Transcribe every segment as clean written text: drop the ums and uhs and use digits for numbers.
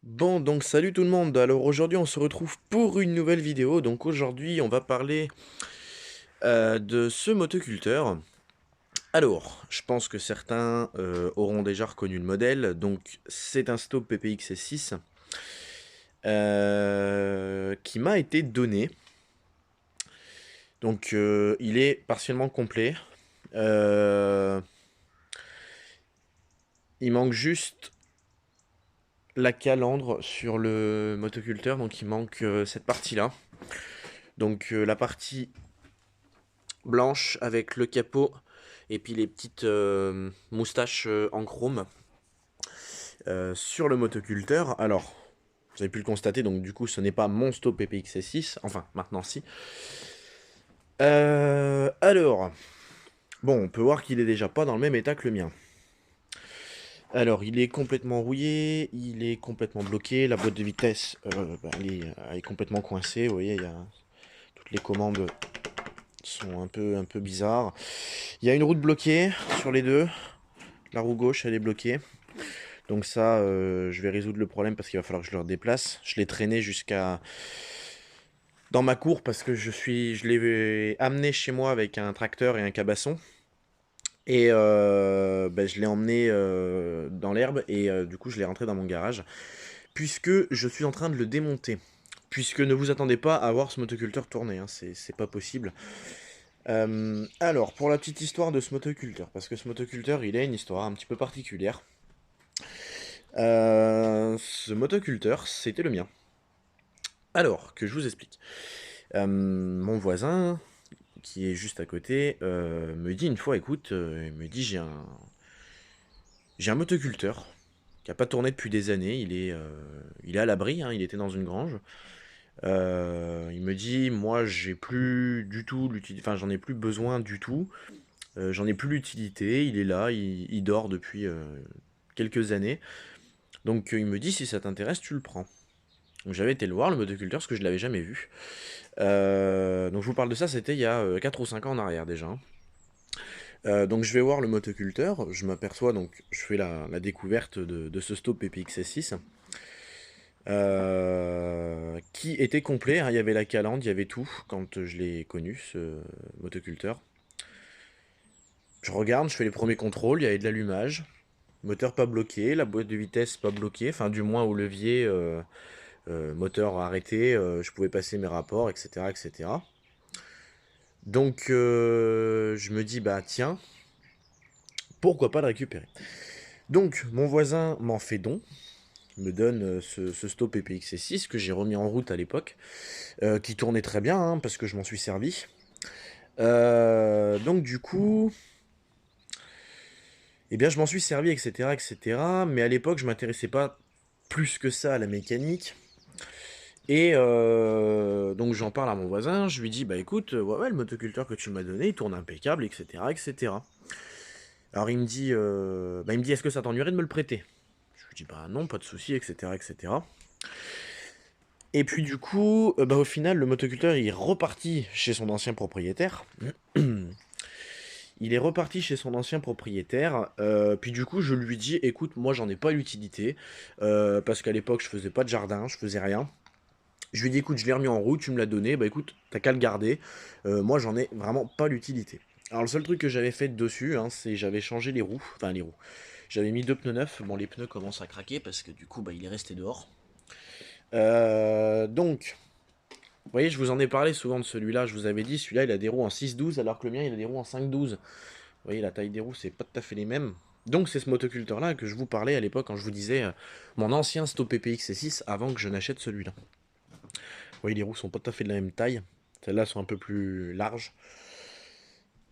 Bon, donc salut tout le monde. Alors aujourd'hui, on se retrouve pour une nouvelle vidéo. Donc aujourd'hui, on va parler de ce motoculteur. Alors, je pense que certains auront déjà reconnu le modèle. Donc c'est un Stop PPX S6 qui m'a été donné. Donc il est partiellement complet. Euh, il manque juste la calandre sur le motoculteur. Donc il manque cette partie-là. Donc la partie blanche avec le capot et puis les petites moustaches en chrome sur le motoculteur. Alors, vous avez pu le constater, donc du coup, ce n'est pas mon Stop PPX S6, enfin, maintenant si. Alors, bon, on peut voir qu'il est déjà pas dans le même état que le mien. Alors, il est complètement rouillé, il est complètement bloqué, la boîte de vitesse, elle est complètement coincée, vous voyez, toutes les commandes sont un peu bizarres. Il y a une roue bloquée sur les deux, la roue gauche, elle est bloquée. Donc ça, je vais résoudre le problème parce qu'il va falloir que je le redéplace. Je l'ai traîné jusqu'à dans ma cour parce que je l'ai amené chez moi avec un tracteur et un cabasson. Et ben, je l'ai emmené dans l'herbe et du coup je l'ai rentré dans mon garage. Puisque je suis en train de le démonter. Puisque ne vous attendez pas à voir ce motoculteur tourner, hein, c'est pas possible. Alors, pour la petite histoire de ce motoculteur, parce que ce motoculteur il a une histoire un petit peu particulière. Ce motoculteur, c'était le mien. Alors, que je vous explique. Mon voisin, qui est juste à côté, me dit une fois, écoute, il me dit, j'ai un motoculteur qui a pas tourné depuis des années, il est à l'abri, hein, il était dans une grange. Il me dit, moi, j'ai plus du tout l'utilité, enfin, j'en ai plus besoin du tout, j'en ai plus l'utilité, il est là, il dort depuis quelques années. Donc, il me dit, si ça t'intéresse, tu le prends. Donc, j'avais été le voir, le motoculteur, parce que je l'avais jamais vu. Donc je vous parle de ça, c'était il y a 4 ou 5 ans en arrière déjà, hein. Donc je vais voir le motoculteur, je m'aperçois, donc je fais la découverte de ce Stop PPX S6, qui était complet, hein, il y avait la calandre, il y avait tout, quand je l'ai connu, ce motoculteur. Je regarde, je fais les premiers contrôles, il y avait de l'allumage, moteur pas bloqué, la boîte de vitesse pas bloquée, enfin du moins au levier, moteur arrêté, je pouvais passer mes rapports, etc. etc. Donc je me dis, bah tiens, pourquoi pas le récupérer. Donc mon voisin m'en fait don, me donne ce Stop PPX 6 que j'ai remis en route à l'époque, qui tournait très bien, hein, parce que je m'en suis servi. Donc du coup, eh bien je m'en suis servi, etc., etc. Mais à l'époque, je m'intéressais pas plus que ça à la mécanique. Et donc j'en parle à mon voisin, je lui dis, bah écoute, ouais, ouais, le motoculteur que tu m'as donné, il tourne impeccable, etc., etc. Alors il me dit, est-ce que ça t'ennuierait de me le prêter? Je lui dis, bah non, pas de souci, etc., etc. Et puis du coup, bah, au final, le motoculteur il est reparti chez son ancien propriétaire. Il est reparti chez son ancien propriétaire. Puis du coup, je lui dis, écoute, moi j'en ai pas l'utilité, parce qu'à l'époque je faisais pas de jardin, je faisais rien. Je lui dis, écoute, je l'ai remis en route, tu me l'as donné, bah écoute, t'as qu'à le garder. Moi j'en ai vraiment pas l'utilité. Alors le seul truc que j'avais fait dessus, hein, c'est j'avais changé les roues, enfin les roues. J'avais mis deux pneus neufs. Bon, les pneus commencent à craquer parce que du coup, bah, il est resté dehors. Donc, vous voyez, je vous en ai parlé souvent de celui-là. Je vous avais dit, celui-là, il a des roues en 6,12 alors que le mien, il a des roues en 5,12. Vous voyez, la taille des roues, c'est pas tout à fait les mêmes. Donc, c'est ce motoculteur-là que je vous parlais à l'époque quand je vous disais mon ancien Stop PPX C6 avant que je n'achète celui-là. Vous voyez, les roues sont pas tout à fait de la même taille. Celles-là sont un peu plus larges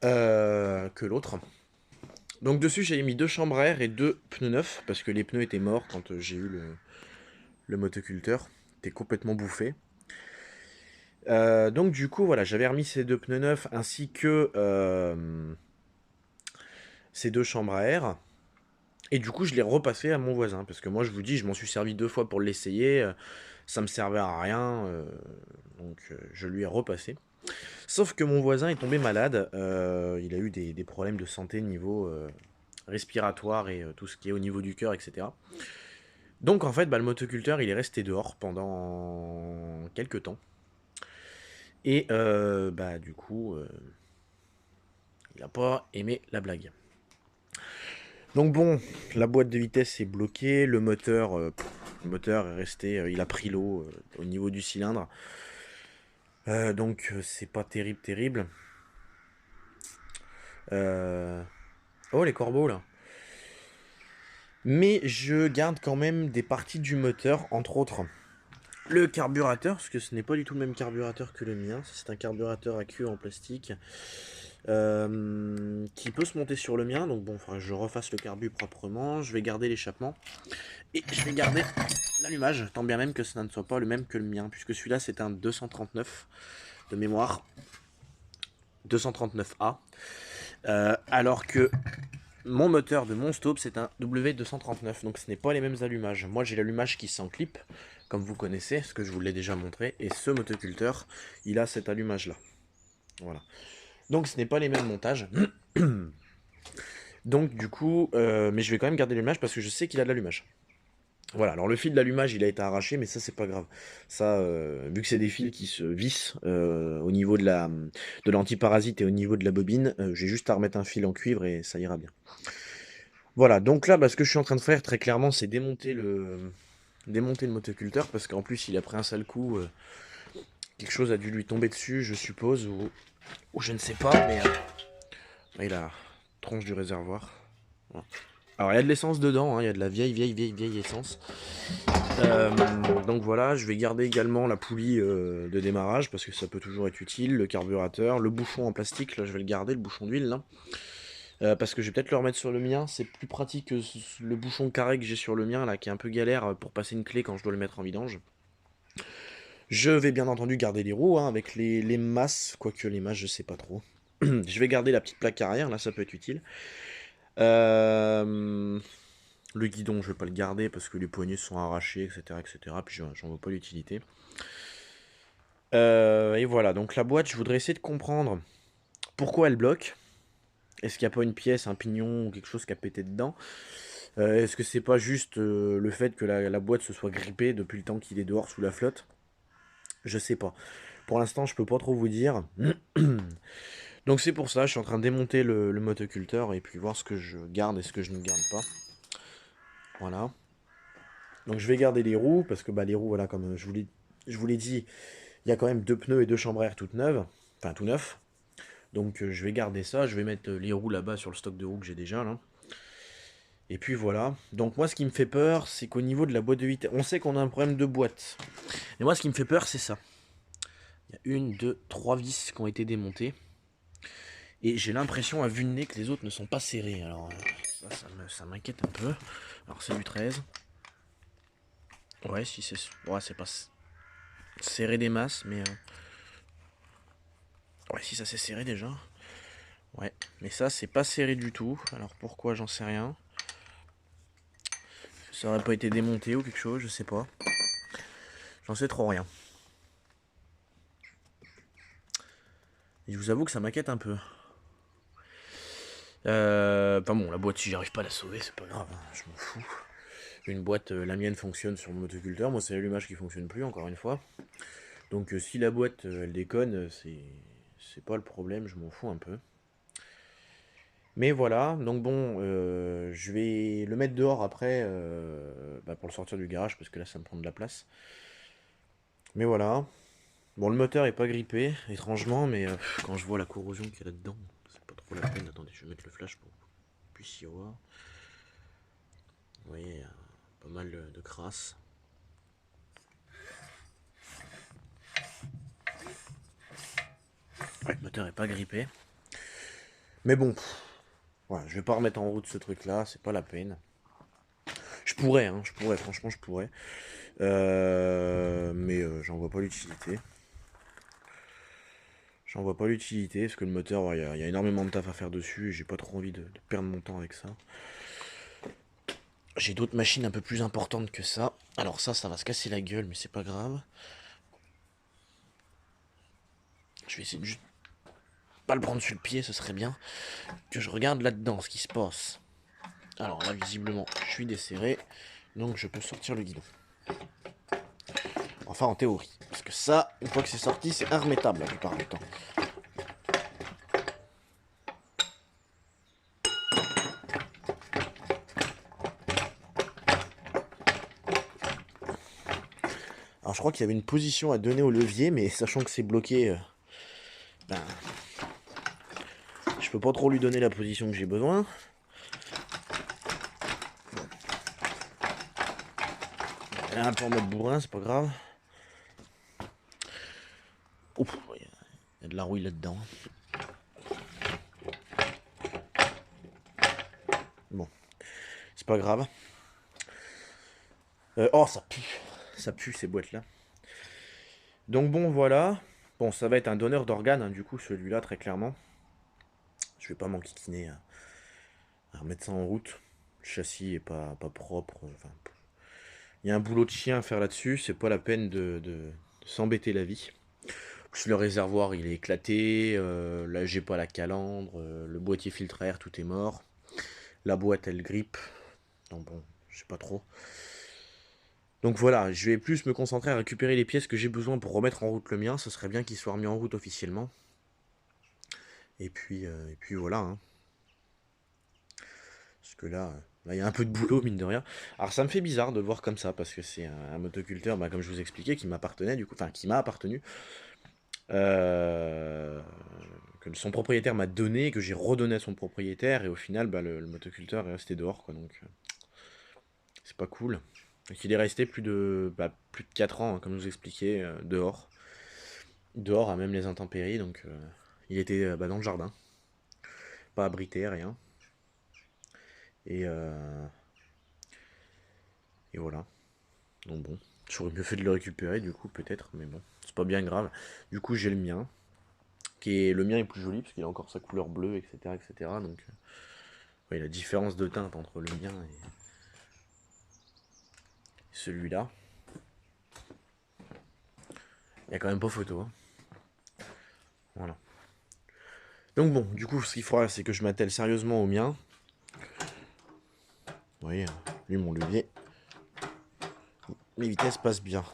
que l'autre. Donc, dessus, j'avais mis deux chambres à air et deux pneus neufs parce que les pneus étaient morts quand j'ai eu le motoculteur. Il était complètement bouffé. Donc du coup, voilà, j'avais remis ces deux pneus neufs ainsi que ces deux chambres à air. Et du coup, je l'ai repassé à mon voisin. Parce que moi, je vous dis, je m'en suis servi deux fois pour l'essayer. Ça me servait à rien. Donc je lui ai repassé. Sauf que mon voisin est tombé malade. Il a eu des problèmes de santé niveau respiratoire et tout ce qui est au niveau du cœur, etc. Donc en fait, bah, le motoculteur, il est resté dehors pendant quelques temps. Et bah du coup, il n'a pas aimé la blague. Donc bon, la boîte de vitesse est bloquée, le moteur est resté, il a pris l'eau au niveau du cylindre. Donc c'est pas terrible, terrible. Euh, Oh les corbeaux là. Mais je garde quand même des parties du moteur, entre autres le carburateur, parce que ce n'est pas du tout le même carburateur que le mien. C'est un carburateur à queue en plastique qui peut se monter sur le mien. Donc bon, enfin, je refasse le carbu proprement. Je vais garder l'échappement et je vais garder l'allumage, tant bien même que ça ne soit pas le même que le mien, puisque celui-là c'est un 239 de mémoire, 239A, alors que mon moteur de mon stop, c'est un W239, donc ce n'est pas les mêmes allumages. Moi, j'ai l'allumage qui s'enclipe, comme vous connaissez, ce que je vous l'ai déjà montré, et ce motoculteur, il a cet allumage-là. Voilà. Donc, ce n'est pas les mêmes montages. Donc, du coup, mais je vais quand même garder l'allumage parce que je sais qu'il a de l'allumage. Voilà, alors le fil d'allumage il a été arraché, mais ça c'est pas grave. Ça, vu que c'est des fils qui se vissent au niveau de l'antiparasite et au niveau de la bobine, j'ai juste à remettre un fil en cuivre et ça ira bien. Voilà, donc là, bah, ce que je suis en train de faire très clairement, c'est démonter le motoculteur parce qu'en plus il a pris un sale coup. Quelque chose a dû lui tomber dessus, je suppose, ou je ne sais pas, mais là, il a la tronche du réservoir. Voilà. Alors il y a de l'essence dedans, hein, il y a de la vieille essence. Donc voilà, je vais garder également la poulie de démarrage parce que ça peut toujours être utile, le carburateur, le bouchon en plastique, là je vais le garder, le bouchon d'huile là. Parce que je vais peut-être le remettre sur le mien, c'est plus pratique que le bouchon carré que j'ai sur le mien là qui est un peu galère pour passer une clé quand je dois le mettre en vidange. Je vais bien entendu garder les roues hein, avec les masses, quoique les masses je sais pas trop. Je vais garder la petite plaque arrière, là ça peut être utile. Le guidon, je vais pas le garder parce que les poignées sont arrachées, etc. etc. Puis j'en vois pas l'utilité. Et voilà, donc la boîte, je voudrais essayer de comprendre pourquoi elle bloque. Est-ce qu'il n'y a pas une pièce, un pignon ou quelque chose qui a pété dedans? Est-ce que c'est pas juste le fait que la boîte se soit grippée depuis le temps qu'il est dehors sous la flotte? Je sais pas. Pour l'instant, je peux pas trop vous dire. Donc c'est pour ça, je suis en train de démonter le motoculteur et puis voir ce que je garde et ce que je ne garde pas. Voilà. Donc je vais garder les roues, parce que bah, les roues, voilà, comme je vous l'ai dit, il y a quand même deux pneus et deux chambres à air toutes neuves. Enfin, tout neuf. Donc je vais garder ça, je vais mettre les roues là-bas sur le stock de roues que j'ai déjà là. Et puis voilà. Donc moi ce qui me fait peur, c'est qu'au niveau de la boîte de vitesse, on sait qu'on a un problème de boîte. Et moi ce qui me fait peur, c'est ça. Il y a une, deux, trois vis qui ont été démontées. Et j'ai l'impression à vue de nez que les autres ne sont pas serrées. Alors ça m'inquiète un peu. Alors c'est du 13. Ouais, si c'est... Ouais, c'est pas serré des masses, mais... Ouais, si ça s'est serré déjà. Ouais, mais ça c'est pas serré du tout. Alors pourquoi, j'en sais rien. Ça aurait pas été démonté ou quelque chose, je sais pas. J'en sais trop rien. Et je vous avoue que ça m'inquiète un peu. Enfin bon, la boîte, si j'arrive pas à la sauver, c'est pas grave, hein, je m'en fous. Une boîte, la mienne fonctionne sur le motoculteur, moi c'est l'allumage qui fonctionne plus, encore une fois. Donc si la boîte, elle déconne, c'est pas le problème, je m'en fous un peu. Mais voilà, donc bon, je vais le mettre dehors après, bah, pour le sortir du garage, parce que là ça me prend de la place. Mais voilà. Bon, le moteur est pas grippé, étrangement, mais quand je vois la corrosion qu'il y a là-dedans, c'est pas trop la peine. Attendez, je vais mettre le flash pour que vous puissiez voir. Vous voyez, pas mal de crasse. Ouais, le moteur est pas grippé. Mais bon, voilà, je vais pas remettre en route ce truc-là, c'est pas la peine. Je pourrais, hein, franchement, je pourrais. Mais j'en vois pas l'utilité. J'en vois pas l'utilité, parce que le moteur, il y a énormément de taf à faire dessus, et j'ai pas trop envie de perdre mon temps avec ça. J'ai d'autres machines un peu plus importantes que ça. Alors ça va se casser la gueule, mais c'est pas grave. Je vais essayer de juste pas le prendre sur le pied, ce serait bien. Que je regarde là-dedans ce qui se passe. Alors là, visiblement, je suis desserré. Donc je peux sortir le guidon. Enfin en théorie. Parce que ça, une fois que c'est sorti, c'est irremettable la plupart du temps. Alors je crois qu'il y avait une position à donner au levier, mais sachant que c'est bloqué, ben, je peux pas trop lui donner la position que j'ai besoin. Elle est un peu en mode bourrin, c'est pas grave. Ouf, il y a de la rouille là-dedans. Bon, c'est pas grave. Oh, ça pue ces boîtes-là. Donc bon, voilà. Bon, ça va être un donneur d'organes, hein, du coup, celui-là, très clairement. Je vais pas m'enquiquiner à remettre ça en route. Le châssis est pas propre. Enfin, il y a un boulot de chien à faire là-dessus. C'est pas la peine de s'embêter la vie. Le réservoir, il est éclaté. Là, j'ai pas la calandre. Le boîtier filtre à air, tout est mort. La boîte, elle grippe. Donc bon, je sais pas trop. Donc voilà, je vais plus me concentrer à récupérer les pièces que j'ai besoin pour remettre en route le mien. Ce serait bien qu'il soit remis en route officiellement. Et puis voilà. Hein. Parce que là, il y a un peu de boulot, mine de rien. Alors ça me fait bizarre de le voir comme ça, parce que c'est un motoculteur, bah, comme je vous expliquais, qui m'appartenait, du coup, enfin, qui m'a appartenu. Que son propriétaire m'a donné, que j'ai redonné à son propriétaire, et au final, bah, le motoculteur est resté dehors, quoi, donc c'est pas cool. Donc il est resté plus de 4 ans, hein, comme je vous expliquais, dehors. Dehors à même les intempéries, donc il était dans le jardin. Pas abrité, rien. Et, euh, et voilà. Donc bon, j'aurais mieux fait de le récupérer du coup peut-être, mais bon, c'est pas bien grave. Du coup j'ai le mien, le mien est plus joli parce qu'il a encore sa couleur bleue, etc. etc. Donc ouais, la différence de teinte entre le mien et celui-là, il y a quand même pas photo. Hein. Voilà. Donc bon, du coup ce qu'il faudra c'est que je m'attelle sérieusement au mien. Vous voyez, lui mon levier. Les vitesses passent bien.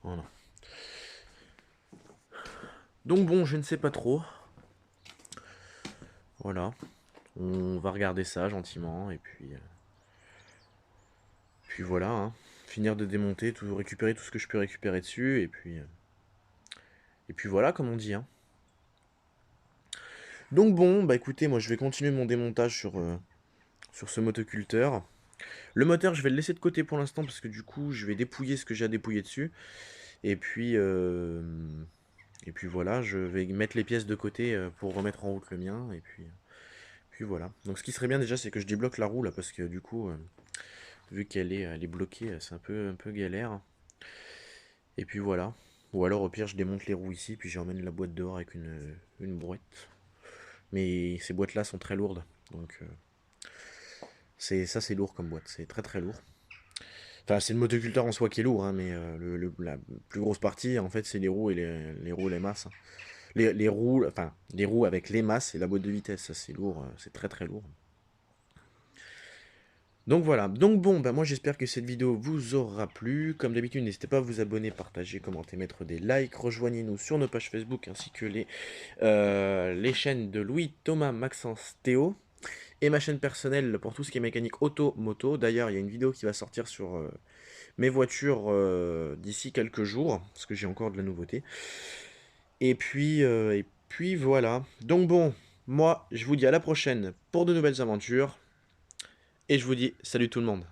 Voilà. Donc bon, je ne sais pas trop. Voilà. On va regarder ça gentiment et puis voilà. Hein. Finir de démonter, tout, récupérer tout ce que je peux récupérer dessus et puis voilà comme on dit. Hein. Donc bon, bah écoutez, moi je vais continuer mon démontage sur ce motoculteur. Le moteur, je vais le laisser de côté pour l'instant parce que du coup, je vais dépouiller ce que j'ai à dépouiller dessus. Et puis voilà, je vais mettre les pièces de côté pour remettre en route le mien. Et puis voilà. Donc ce qui serait bien déjà, c'est que je débloque la roue là parce que du coup, vu elle est bloquée, c'est un peu galère. Et puis voilà. Ou alors au pire, je démonte les roues ici, puis j'emmène la boîte dehors avec une brouette. Mais ces boîtes là sont très lourdes. Donc c'est lourd comme boîte, c'est très très lourd. Enfin, c'est le motoculteur en soi qui est lourd, hein, mais la plus grosse partie, en fait, c'est les roues et les roues et les masses. Hein. Les roues avec les masses et la boîte de vitesse, ça c'est lourd, c'est très très lourd. Donc voilà, donc bon, bah moi j'espère que cette vidéo vous aura plu. Comme d'habitude, n'hésitez pas à vous abonner, partager, commenter, mettre des likes. Rejoignez-nous sur nos pages Facebook ainsi que les chaînes de Louis, Thomas, Maxence, Théo. Et ma chaîne personnelle pour tout ce qui est mécanique auto-moto. D'ailleurs, il y a une vidéo qui va sortir sur mes voitures d'ici quelques jours, parce que j'ai encore de la nouveauté. Et puis voilà. Donc bon, moi, je vous dis à la prochaine pour de nouvelles aventures. Et je vous dis salut tout le monde.